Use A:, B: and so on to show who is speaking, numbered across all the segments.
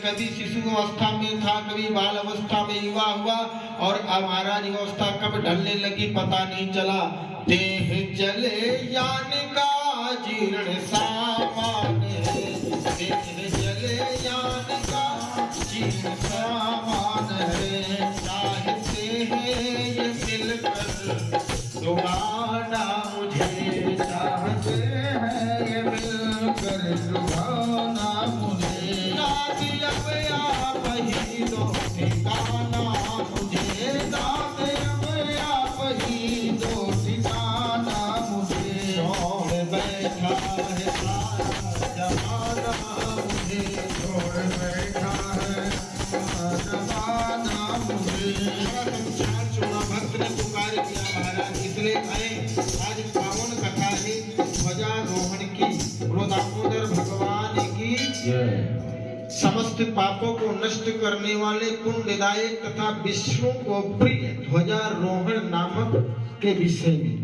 A: कभी शिशु अवस्था में था, कभी बाल अवस्था में युवा हुआ, और अब महाराज अवस्था कब ढलने लगी पता नहीं चला। देह जले यान का जीर्ण सामान है, देह जले यान का जीर्ण सामान है, चाहते हैं ये मिलकर सुहाना मुझे, चाहते हैं ये मिलकर सुहाना मुझे, दादी अब आप ही दो ठिकाना मुझे, दादी अब आप ही दो ठिकाना मुझे, छोड़ बैठा है सारा जमाना मुझे, छोड़ बैठा है सारा जमाना मुझे। संसार चुना भक्त ने पुकार किया महाराज, इसलिए आए आज पावन कथा है ध्वजारोहण की। बोलो दामोदर भगवान की समस्त पापों को नष्ट करने वाले पुण्यदायक तथा विष्णु को प्रिय ध्वजारोहण नामक के विषय में।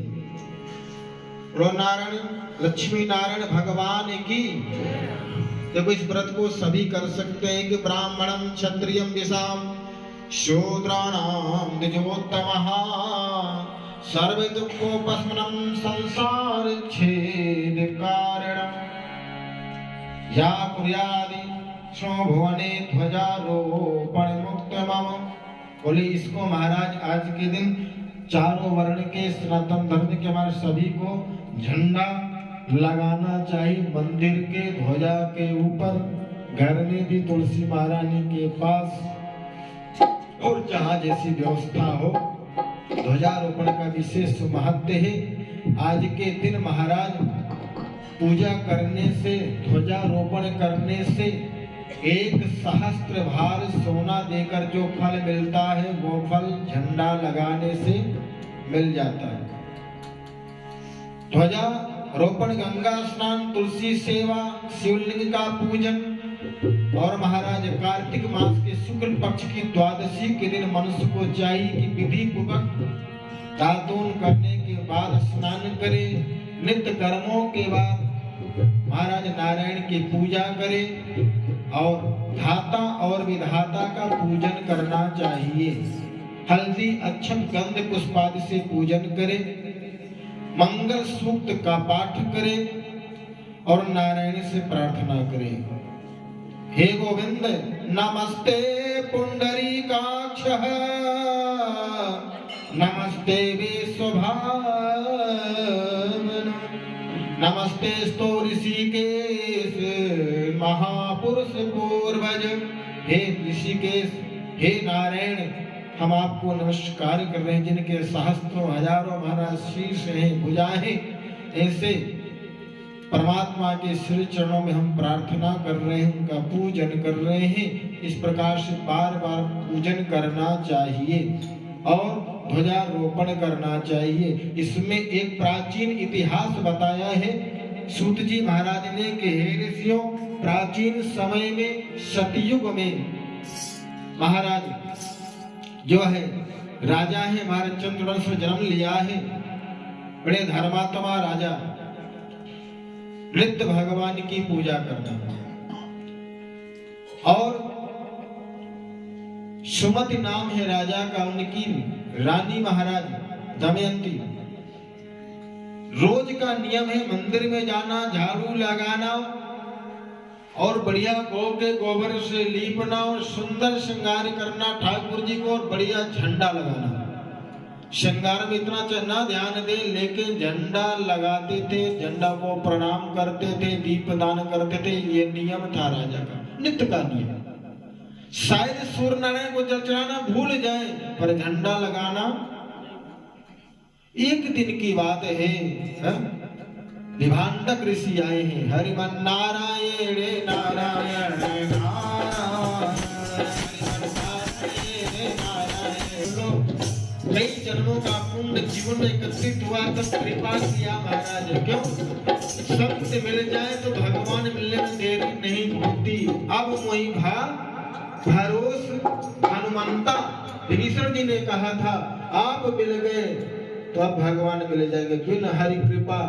A: बोलो नारायण लक्ष्मी नारायण भगवान की। देखो इस व्रत को सभी कर सकते हैं कि ब्राह्मणम क्षत्रियम विषाम शूद्राणाम द्विजोत्तमः सर्व दुःखोपशमनं संसार छेद कारणम या कुर्यादि भुवने ध्वजारोपण मुक्त मम। बोले इसको महाराज आज के दिन चारों वर्ण के सनातन धर्म के हमारे सभी को झंडा लगाना चाहिए मंदिर के ध्वजा के ऊपर, घर में भी तुलसी महारानी के पास, और जहाँ जैसी व्यवस्था हो। ध्वजारोपण का विशेष महत्व है। आज के दिन महाराज पूजा करने से, ध्वजारोपण करने से 1 सहस्त्र भार सोना देकर जो फल मिलता है वो फल झंडा लगाने से मिल जाता है। ध्वजारोपण, गंगा स्नान, तुलसी सेवा, शिवलिंग का पूजन, और महाराज कार्तिक मास के शुक्ल पक्ष की द्वादशी के दिन मनुष्य को चाहिए कि विधि पूर्वक दातून करने के बाद स्नान करे, नित्य कर्मों के बाद महाराज नारायण की पूजा करे, और धाता और विधाता का पूजन करना चाहिए। हल्दी अक्षत गंध पुष्पादि से पूजन करे, मंगल सूक्त का पाठ करे, और नारायण से प्रार्थना करे। हे गोविंद नमस्ते पुंडरीकाक्षः, नमस्ते विश्वभावन, नमस्ते स्तो ऋषिकेश महापुरुष पूर्वज। हे ऋषिकेश, हे नारायण, हम आपको नमस्कार कर रहे हैं जिनके सहस्त्रों हजारों महाराज शीर्ष हैं, भुजाएं हैं। ऐसे परमात्मा के श्री चरणों में हम प्रार्थना कर रहे हैं, उनका पूजन कर रहे हैं। इस प्रकार से बार बार पूजन करना चाहिए और ध्वजारोपण करना चाहिए। इसमें एक प्राचीन इतिहास बताया है सूत जी महाराज ने कि हे ऋषियों, प्राचीन समय में सतयुग में महाराज जो है राजा है, महाराज चंद्रवंश में जन्म लिया है, बड़े धर्मात्मा राजा, नित्य भगवान की पूजा करना। और सुमति नाम है राजा का, उनकी रानी महाराज दमयंती। रोज का नियम है मंदिर में जाना, झाड़ू लगाना और बढ़िया गौ के गोबर से लीपना और सुंदर श्रृंगार करना ठाकुर जी को, और बढ़िया झंडा लगाना। श्रृंगार में इतना चलना ध्यान दे, लेकिन झंडा लगाते थे, झंडा को प्रणाम करते थे, दीप दान करते थे। ये नियम था राजा का, नित्य का नियम। शायद सूर्य नारायण को जल चढ़ाना भूल जाए, पर झंडा लगाना एक दिन की बात है। विभांडक ऋषि आए हैं, हरिमन नारायण नारायण नारायण, कई जन्मों का पुण्य जीवन में एकत्रित हुआ, तब कृपा किया महाराज। क्यों? सत्य मिल जाए तो भगवान मिलने में देरी नहीं होती। अब वही भरोस हनुमंता विभीषण जी ने कहा था, आप मिल गए तो अब भगवान मिल जाएंगे। बिन हरि कृपा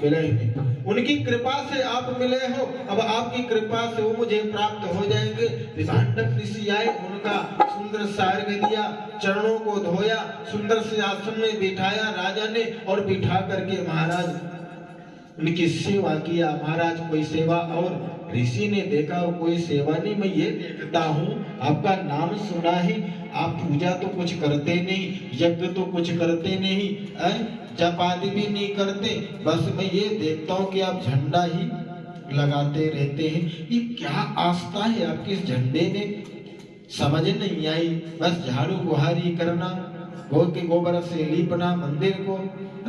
A: मिले ही नहीं। उनकी कृपा से आप मिले हो, अब आपकी कृपा से वो मुझे प्राप्त हो जाएंगे। विभांडक ऋषि आए, उनका सुंदर सार्घ दिया, चरणों को धोया, सुंदर से आसन में बिठाया राजा ने, और बिठा करके महाराज उनकी सेवा किया। महाराज कोई सेवा, और ऋषि ने देखा कोई सेवा नहीं, मैं ये देखता हूँ आपका नाम सुना है, आप पूजा तो कुछ करते नहीं, यज्ञ तो कुछ करते नहीं, जप आदि भी नहीं करते, बस मैं ये देखता हूँ कि आप झंडा ही लगाते रहते हैं। ये क्या आस्था है आपकी इस झंडे में, समझ नहीं आई। बस झाड़ू बुहारी करना, गोबर से लीपना मंदिर को।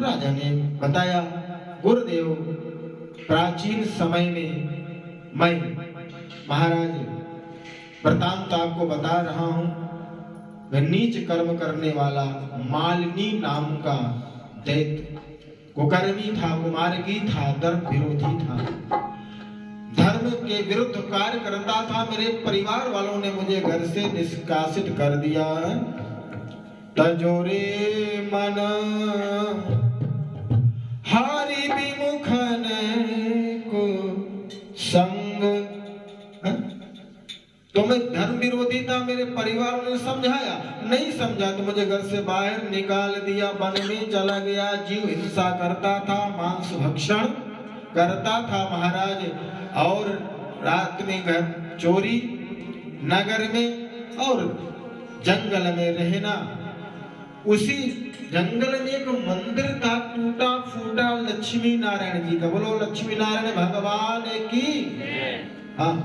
A: राजा ने बताया, गुरुदेव प्राचीन समय में मैं महाराज वृतांत आपको बता रहा हूं, मैं नीच कर्म करने वाला मालिनी नाम का दैत्य, कुकर्मी था, कुमार्गी था, धर्म विरोधी था, धर्म के विरुद्ध कार्य करता था। मेरे परिवार वालों ने मुझे घर से निष्कासित कर दिया। तजोरे मन हारी विमुखन को संग, तो मैं धर्म विरोधी था, मेरे परिवार ने समझाया, नहीं समझा तो मुझे घर से बाहर निकाल दिया, वन में चला गया, जीव हिंसा करता था, मांस भक्षण करता था महाराज, और रात में घर चोरी, नगर में और जंगल में रहना। उसी जंगल में एक मंदिर था टूटा फूटा लक्ष्मी नारायण जी का, बोलो लक्ष्मी नारायण भगवान की। हाँ,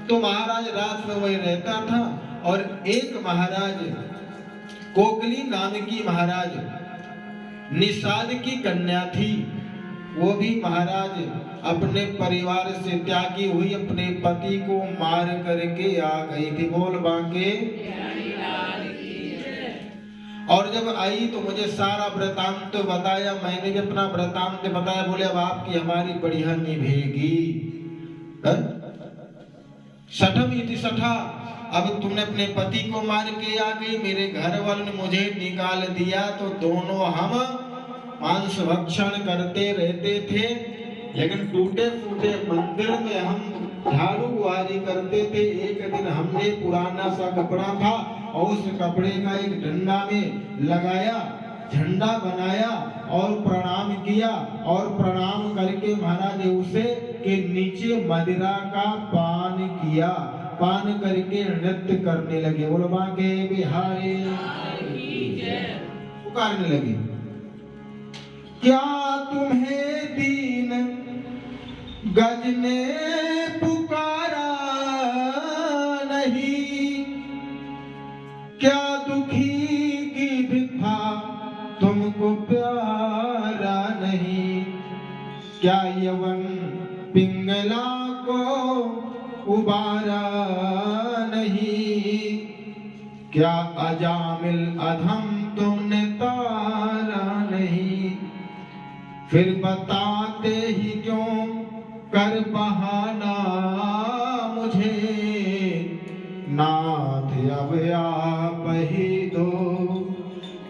A: तो महाराज रात में वही रहता था, और एक महाराज कोकली नाम की महाराज निषाद की कन्या थी, वो भी महाराज अपने परिवार से त्यागी हुई, अपने पति को मार करके आ गई थी। बोल बांके। और जब आई तो मुझे सारा वृतांत तो बताया, मैंने भी अपना वृतांत बताया। बोले अब आपकी हमारी बढ़िया निभेगी। सठम इति सठा, अब तुमने अपने पति को मार के आ गई, मेरे घर वालों ने मुझे निकाल दिया, तो दोनों हम मांस भक्षण करते रहते थे, लेकिन टूटे फूटे मंदिर में हम झाड़ू बुहारी करते थे। एक दिन हमने पुराना सा कपड़ा था और उस कपड़े का एक डंडा में लगाया, झंडा बनाया और प्रणाम किया, और प्रणाम करके महाराज उसे के नीचे मदिरा का पान किया, पान करके नृत्य करने लगे। बोलो बांके बिहारी, पुकारने लगे, क्या तुम्हें दीन गज ने पुकारा नहीं, क्या दुखी की भिक्षा तुमको प्यारा नहीं, क्या यवन पिंगला को उबारा नहीं, क्या अजामिल अधम तुमने तारा नहीं, फिर बताते ही क्यों कर बहाना मुझे, नाथ अब आप ही दो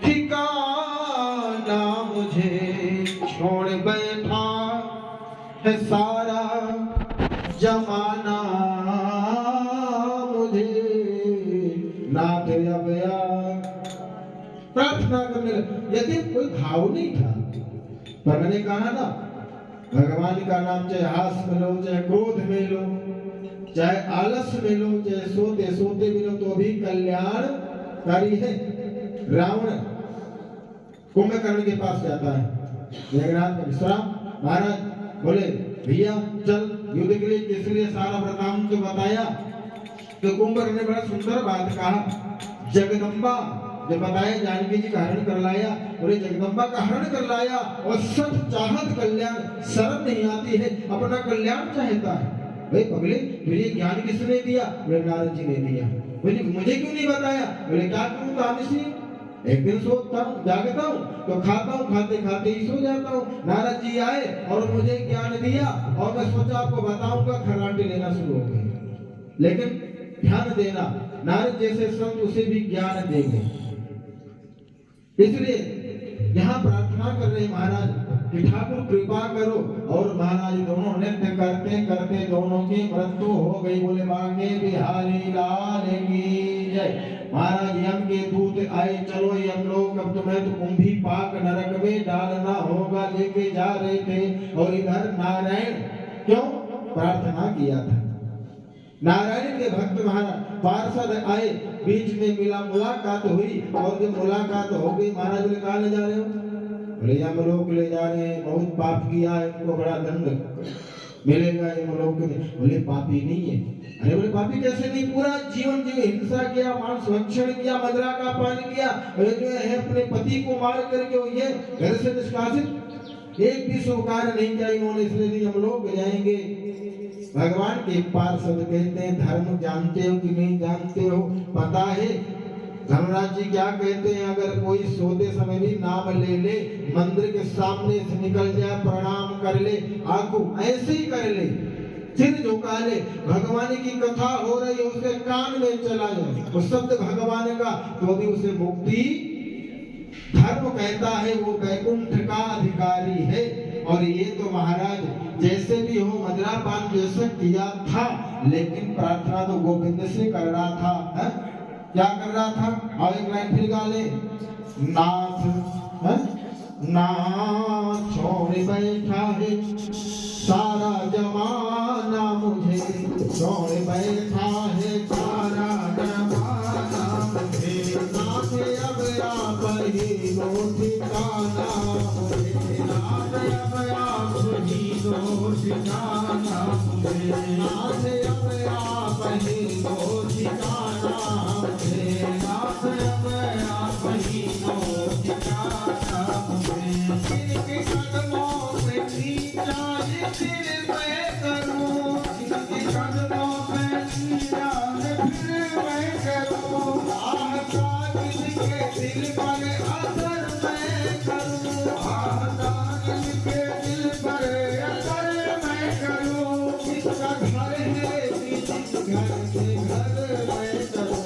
A: ठिकाना मुझे, छोड़ बैठा है सारा जमाना मुझे, नाथ अब प्रार्थना करने लगे। यदि कोई घाव नहीं था, पर मैंने कहा ना, भगवान का नाम चाहे हास में लो, चाहे क्रोध में लो, चाहे आलस में लो, चाहे सोते सोते में लो, तो भी कल्याणकारी है। रावण कुंभकर्ण के पास जाता है, मेघनाथ का विश्राम, महाराज बोले भैया चल युद्ध के लिए, किस लिए सारा वृतांत बताया। तो कुंभकर्ण ने बड़ा सुंदर बात कहा, जगदम्बा जब बताया जानकी जी का हरण कर लाया, बोले जगदम्बा का हरण कर लाया, और सत चाहत कल्याण, शर्म नहीं आती है, अपना कल्याण चाहता है। भाई पगले तुझे ज्ञान किसने दिया? बोले नारद जी ने दिया। बोले मुझे क्यों नहीं बताया? बोले क्या करूं तामसी, एक दिन सोता हूँ, जागता हूँ तो खाता हूँ, खाते खाते ही सो जाता हूँ। नारद जी आए और मुझे ज्ञान दिया, और मैं सोचा आपको बताऊंगा, खराटे लेना शुरू हो गए। लेकिन ध्यान देना, नारद जैसे संत उसे भी ज्ञान देंगे। इसलिए यहाँ प्रार्थना कर रहे महाराज, कि ठाकुर कृपा करो। और महाराज दोनों नृत्य करते करते दोनों की मृत्यु हो गई। बोले बांके बिहारी लाल की जय। महाराज यम के दूत आए, चलो यम लोग अब तुम्हें तो कुंभी पाक नरक में डालना होगा, लेके जा रहे थे। और इधर नारायण क्यों प्रार्थना किया था। नारायण के भक्त महाराज पार्षद आए, बीच में मिला मुलाकात हुई। और जब मुलाकात हो गई, महाराज बोले कहाँ ले जा रहे हो? बोले यमलोक ले जा रहे हैं, बहुत पाप किया है, इनको बड़ा दंड मिलेगा यमलोक में। बोले पापी नहीं है। अरे बोले पापी कैसे नहीं? पूरा जीवन जीव हिंसा किया, मांस भक्षण किया, मदिरा का पान किया, जो है अपने पति को मार करके ये घर से निष्कासित, एक भी शुभ कार्य नहीं किया इन्होंने, इसलिए हम लोग जाएंगे। भगवान के पार्षद कहते हैं धर्म जानते हो कि नहीं जानते हो? पता है धर्मराज जी क्या कहते हैं? अगर कोई सोते समय भी नाम ले ले, मंदिर के सामने से निकल जाए, प्रणाम कर ले, आंखों ऐसे ही कर ले, सिर झुका ले, भगवान की कथा हो रही है उसके कान में चला जाए, वो शब्द भगवान का, तो भी उसे मुक्ति। धर्म कहता है वो वैकुंठ का अधिकारी है। और ये तो महाराज जैसे भी हो मदिरा पान जैसे किया था, लेकिन प्रार्थना तो गोविंद से कर रहा था। है? क्या कर रहा था? और एक लाइन फिर गा ले, नाथ नाथ छोड़ बैठा है सारा जमाना मुझे, छोड़ बैठा है सारा जमाना मुझे, नाथ अब आप ही लो ठिकाना मुझे, नाथ अब आप ही लो ठिकाना मुझे, नाथ अब आप ही लो ठिकाना मुझे, नाथ अब आप ही लो ठिकाना मुझे। इनके कदमों पे नीचा फिर मैं करूं, इनके कदमों पे नीचा फिर मैं करूं, आहता इनके दिल पर असर मैं करूं, आहता इनके दिल पर असर मैं करूं। इसका घर है इस घर से घर मैं करूं,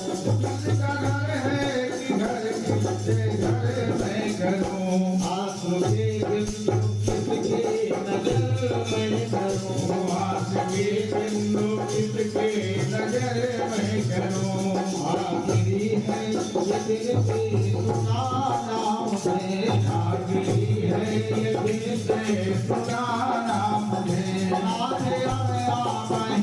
A: इसका घर है कि घर से घर मैं करूं। आंसू के बिंदु किसके नजर में करूं, आंसू के बिंदु किसके नजर में करूं। आखिरी है ये दिल से सुनाना मुझे, आखिरी है ये दिल से सुनाना मुझे, नाथ अब आप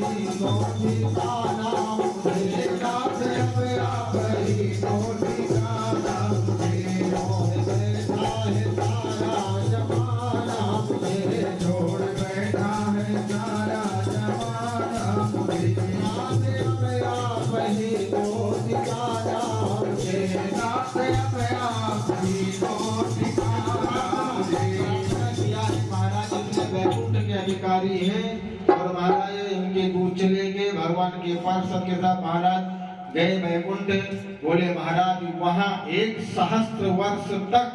A: ही लो ठिकाना मुझे, नाथ अब आप ही लो ठिकाना मुझे। छोड़ बैठा है सारा जमाना मुझे, छोड़ बैठा है सारा जमाना मुझे, नाथ अब आप ही लो ठिकाना मुझे, नाथ अब आप ही लो ठिकाना मुझे। महाराज इतने वैकुंठ के अधिकारी हैं। और महाराज इनके दूत चले गए, भगवान के पार्षद के साथ महाराज गए वैकुंठ। बोले महाराज वहां 1 सहस्त्र वर्ष तक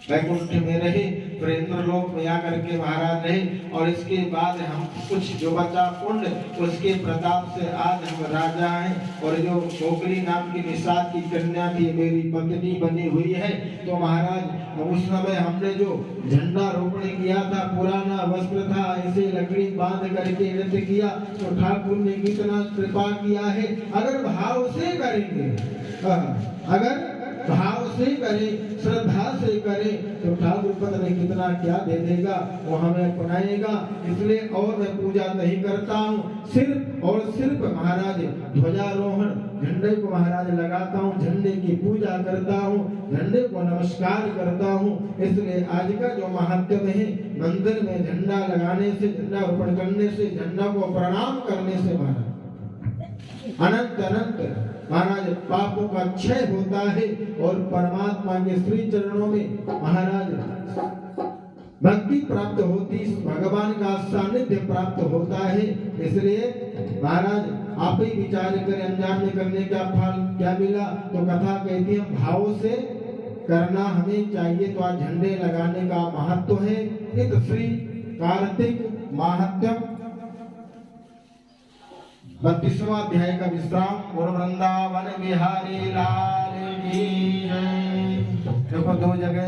A: वैकुंठ में रहे, फिर इंद्रलोक में आकर के महाराज रहे। और इसके बाद हम कुछ जो बचा पुण्य, उसके प्रताप से आज हम राजा हैं। और जो कोकली नाम की निषाद की कन्या थी मेरी पत्नी बनी हुई है। तो महाराज उस समय हमने जो झंडा रोपण किया था, पुराना वस्त्र था, ऐसे लकड़ी बांध करके नृत्य किया, तो ठाकुर ने कितना कृपा किया है। अगर भाव से करेंगे, अगर भाव से करें, श्रद्धा से करें, तो ठाकुर पता नहीं कितना क्या दे देगा, वो हमें अपनाएगा। इसलिए और मैं पूजा नहीं करता हूँ, सिर्फ और सिर्फ महाराज ध्वजारोहण, झंडे को महाराज लगाता हूँ, झंडे की पूजा करता हूँ, झंडे को नमस्कार करता हूँ। इसलिए आज का जो महात्म है, मंदिर में झंडा लगाने से, झंडा अर्पण करने से, झंडा को प्रणाम करने से महाराज अनंत अनंत महाराज पापों का क्षय होता है। और परमात्मा के श्री चरणों में महाराज भक्ति प्राप्त होती, भगवान का सानिध्य प्राप्त होता है। इसलिए महाराज आप ही विचार करें, अनजान में करने का फल क्या मिला? तो कथा कहती है भाव से करना हमें चाहिए। तो आज झंडे लगाने का महत्व है। इत श्री कार्तिक महात्म 32वां अध्याय का विश्राम। और वृंदावन बिहारी लाल की जय। देखो 2 जगह